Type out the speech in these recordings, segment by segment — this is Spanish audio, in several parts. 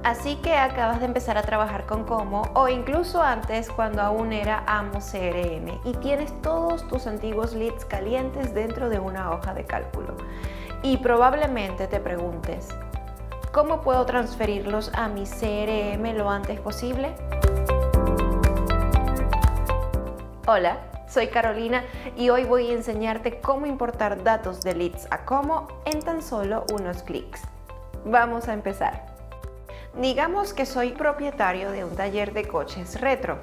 Así que acabas de empezar a trabajar con Como o incluso antes cuando aún era Amo CRM y tienes todos tus antiguos leads calientes dentro de una hoja de cálculo. Y probablemente te preguntes, ¿cómo puedo transferirlos a mi CRM lo antes posible? Hola, soy Carolina y hoy voy a enseñarte cómo importar datos de leads a Como en tan solo unos clics. Vamos a empezar. Digamos que soy propietario de un taller de coches retro.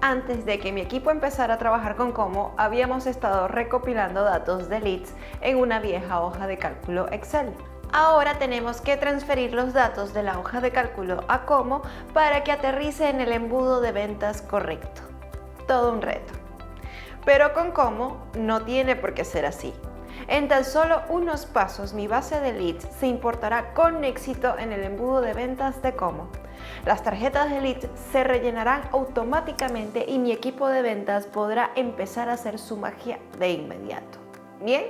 Antes de que mi equipo empezara a trabajar con Como, habíamos estado recopilando datos de leads en una vieja hoja de cálculo Excel. Ahora tenemos que transferir los datos de la hoja de cálculo a Como para que aterrice en el embudo de ventas correcto. Todo un reto. Pero con Como no tiene por qué ser así. En tan solo unos pasos, mi base de leads se importará con éxito en el embudo de ventas de Como. Las tarjetas de leads se rellenarán automáticamente y mi equipo de ventas podrá empezar a hacer su magia de inmediato. Bien,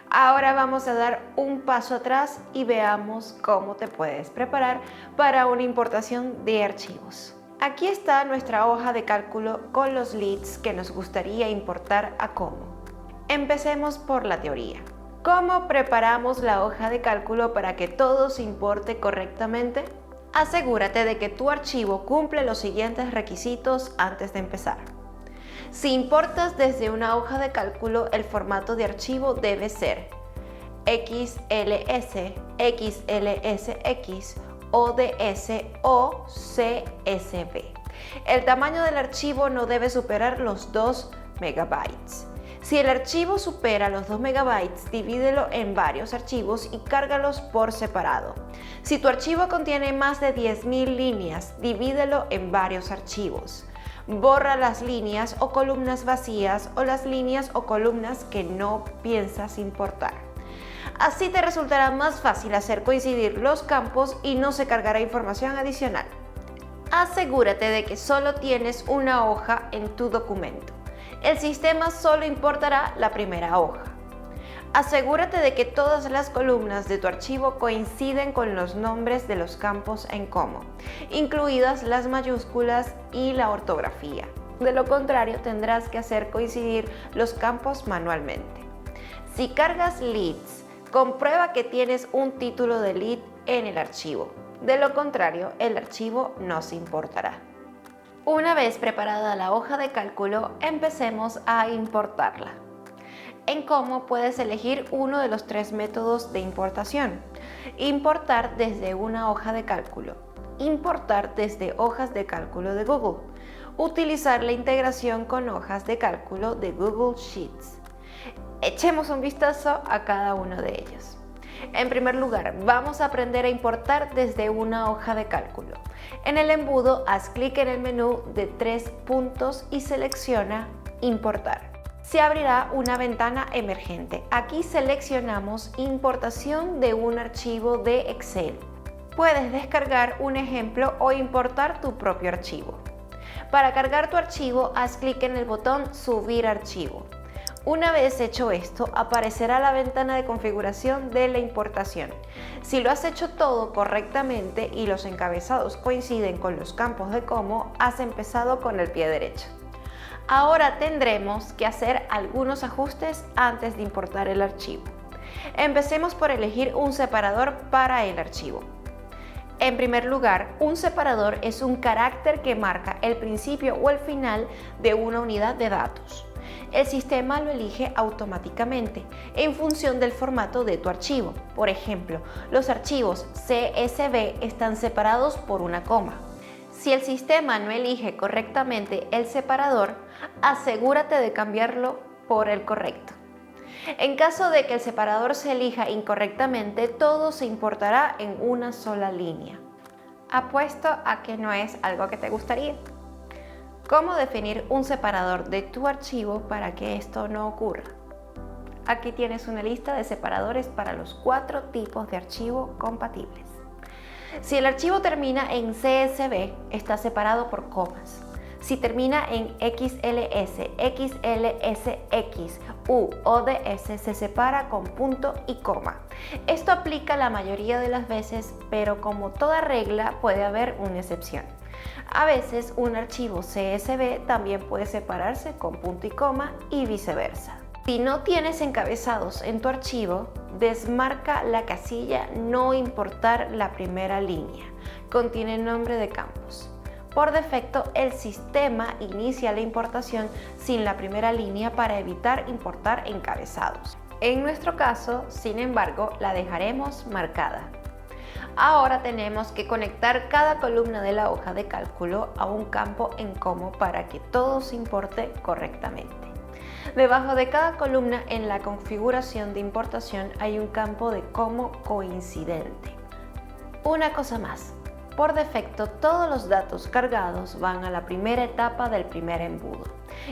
ahora vamos a dar un paso atrás y veamos cómo te puedes preparar para una importación de archivos. Aquí está nuestra hoja de cálculo con los leads que nos gustaría importar a Como. Empecemos por la teoría. ¿Cómo preparamos la hoja de cálculo para que todo se importe correctamente? Asegúrate de que tu archivo cumple los siguientes requisitos antes de empezar. Si importas desde una hoja de cálculo, el formato de archivo debe ser XLS, XLSX, ODS o CSV. El tamaño del archivo no debe superar los 2 megabytes. Si el archivo supera los 2 megabytes, divídelo en varios archivos y cárgalos por separado. Si tu archivo contiene más de 10.000 líneas, divídelo en varios archivos. Borra las líneas o columnas vacías o las líneas o columnas que no piensas importar. Así te resultará más fácil hacer coincidir los campos y no se cargará información adicional. Asegúrate de que solo tienes una hoja en tu documento. El sistema solo importará la primera hoja. Asegúrate de que todas las columnas de tu archivo coinciden con los nombres de los campos en Como, incluidas las mayúsculas y la ortografía. De lo contrario, tendrás que hacer coincidir los campos manualmente. Si cargas leads, comprueba que tienes un título de lead en el archivo. De lo contrario, el archivo no se importará. Una vez preparada la hoja de cálculo, empecemos a importarla. En Como puedes elegir uno de los 3 métodos de importación. Importar desde una hoja de cálculo. Importar desde hojas de cálculo de Google. Utilizar la integración con hojas de cálculo de Google Sheets. Echemos un vistazo a cada uno de ellos. En primer lugar, vamos a aprender a importar desde una hoja de cálculo. En el embudo, haz clic en el menú de 3 puntos y selecciona Importar. Se abrirá una ventana emergente. Aquí seleccionamos Importación de un archivo de Excel. Puedes descargar un ejemplo o importar tu propio archivo. Para cargar tu archivo, haz clic en el botón Subir archivo. Una vez hecho esto, aparecerá la ventana de configuración de la importación. Si lo has hecho todo correctamente y los encabezados coinciden con los campos de Como, has empezado con el pie derecho. Ahora tendremos que hacer algunos ajustes antes de importar el archivo. Empecemos por elegir un separador para el archivo. En primer lugar, un separador es un carácter que marca el principio o el final de una unidad de datos. El sistema lo elige automáticamente en función del formato de tu archivo. Por ejemplo, los archivos CSV están separados por una coma. Si el sistema no elige correctamente el separador, asegúrate de cambiarlo por el correcto. En caso de que el separador se elija incorrectamente, todo se importará en una sola línea. Apuesto a que no es algo que te gustaría. ¿Cómo definir un separador de tu archivo para que esto no ocurra? Aquí tienes una lista de separadores para los 4 tipos de archivo compatibles. Si el archivo termina en CSV, está separado por comas. Si termina en XLS, XLSX, U o DS, se separa con punto y coma. Esto aplica la mayoría de las veces, pero como toda regla puede haber una excepción. A veces un archivo CSV también puede separarse con punto y coma y viceversa. Si no tienes encabezados en tu archivo, desmarca la casilla No importar la primera línea. Contiene nombre de campos. Por defecto, el sistema inicia la importación sin la primera línea para evitar importar encabezados. En nuestro caso, sin embargo, la dejaremos marcada. Ahora tenemos que conectar cada columna de la hoja de cálculo a un campo en Como para que todo se importe correctamente. Debajo de cada columna en la configuración de importación hay un campo de Como coincidente. Una cosa más. Por defecto, todos los datos cargados van a la primera etapa del primer embudo,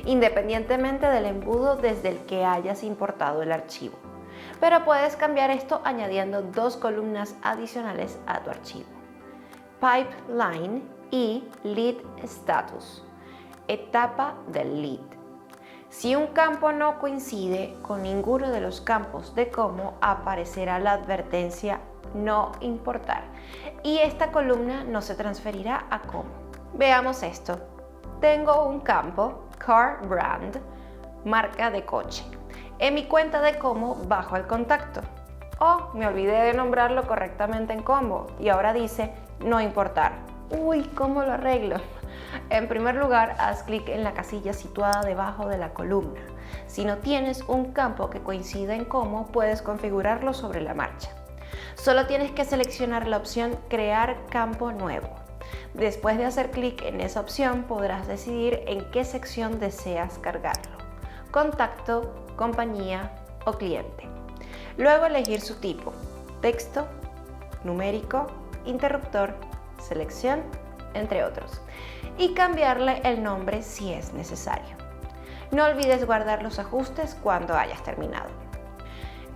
independientemente del embudo desde el que hayas importado el archivo. Pero puedes cambiar esto añadiendo dos columnas adicionales a tu archivo: Pipeline y Lead Status, etapa del lead. Si un campo no coincide con ninguno de los campos de Como, aparecerá la advertencia No importar y esta columna no se transferirá a Como. Veamos esto. Tengo un campo Car Brand, marca de coche, en mi cuenta de Como bajo el contacto. Oh, me olvidé de nombrarlo correctamente en Como y ahora dice No importar. Uy, ¿cómo lo arreglo? En primer lugar, haz clic en la casilla situada debajo de la columna. Si no tienes un campo que coincida en Como, puedes configurarlo sobre la marcha. Solo tienes que seleccionar la opción Crear campo nuevo. Después de hacer clic en esa opción, podrás decidir en qué sección deseas cargarlo: contacto, compañía o cliente. Luego elegir su tipo: texto, numérico, interruptor, selección, entre otros, y cambiarle el nombre si es necesario. No olvides guardar los ajustes cuando hayas terminado.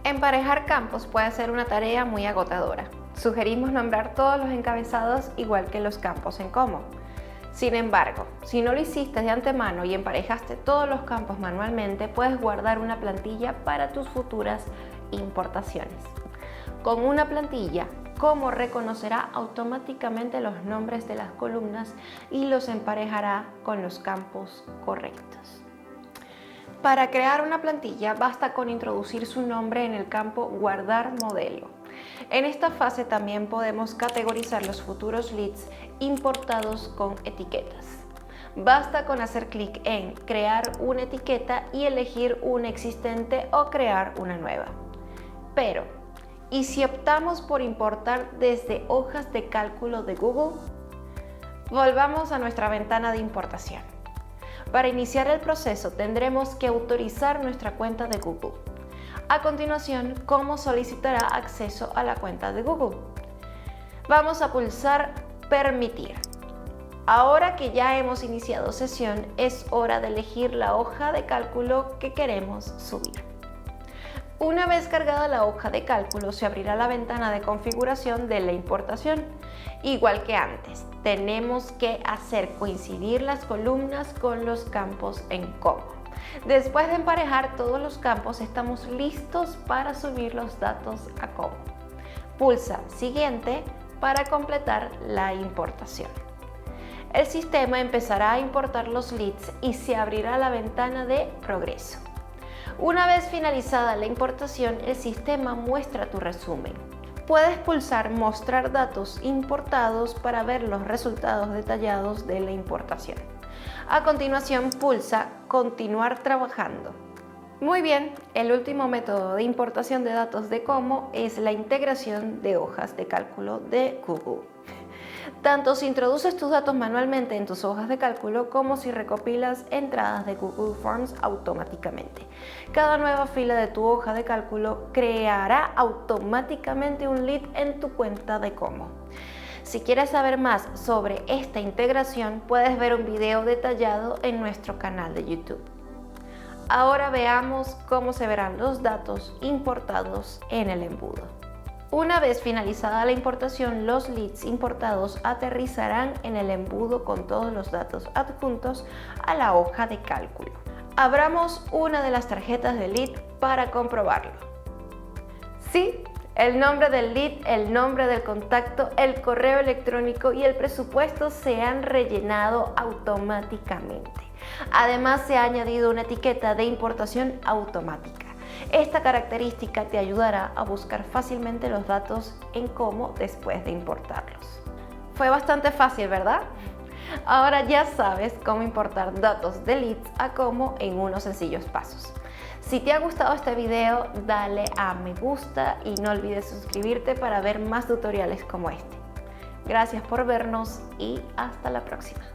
Emparejar campos puede ser una tarea muy agotadora. Sugerimos nombrar todos los encabezados igual que los campos en Como. Sin embargo, si no lo hiciste de antemano y emparejaste todos los campos manualmente, puedes guardar una plantilla para tus futuras importaciones. Con una plantilla, Como reconocerá automáticamente los nombres de las columnas y los emparejará con los campos correctos. Para crear una plantilla basta con introducir su nombre en el campo Guardar modelo. En esta fase también podemos categorizar los futuros leads importados con etiquetas. Basta con hacer clic en Crear una etiqueta y elegir una existente o crear una nueva. Pero, ¿y si optamos por importar desde hojas de cálculo de Google? Volvamos a nuestra ventana de importación. Para iniciar el proceso tendremos que autorizar nuestra cuenta de Google. A continuación, Como solicitará acceso a la cuenta de Google. Vamos a pulsar Permitir. Ahora que ya hemos iniciado sesión, es hora de elegir la hoja de cálculo que queremos subir. Una vez cargada la hoja de cálculo, se abrirá la ventana de configuración de la importación. Igual que antes, tenemos que hacer coincidir las columnas con los campos en Como. Después de emparejar todos los campos, estamos listos para subir los datos a Como. Pulsa Siguiente para completar la importación. El sistema empezará a importar los leads y se abrirá la ventana de Progreso. Una vez finalizada la importación, el sistema muestra tu resumen. Puedes pulsar Mostrar datos importados para ver los resultados detallados de la importación. A continuación, pulsa Continuar trabajando. Muy bien, el último método de importación de datos de Como es la integración de hojas de cálculo de Google. Tanto si introduces tus datos manualmente en tus hojas de cálculo como si recopilas entradas de Google Forms automáticamente. Cada nueva fila de tu hoja de cálculo creará automáticamente un lead en tu cuenta de Como. Si quieres saber más sobre esta integración, puedes ver un video detallado en nuestro canal de YouTube. Ahora veamos cómo se verán los datos importados en el embudo. Una vez finalizada la importación, los leads importados aterrizarán en el embudo con todos los datos adjuntos a la hoja de cálculo. Abramos una de las tarjetas de lead para comprobarlo. Sí, el nombre del lead, el nombre del contacto, el correo electrónico y el presupuesto se han rellenado automáticamente. Además, se ha añadido una etiqueta de importación automática. Esta característica te ayudará a buscar fácilmente los datos en Como después de importarlos. Fue bastante fácil, ¿verdad? Ahora ya sabes cómo importar datos de leads a Como en unos sencillos pasos. Si te ha gustado este video, dale a me gusta y no olvides suscribirte para ver más tutoriales como este. Gracias por vernos y hasta la próxima.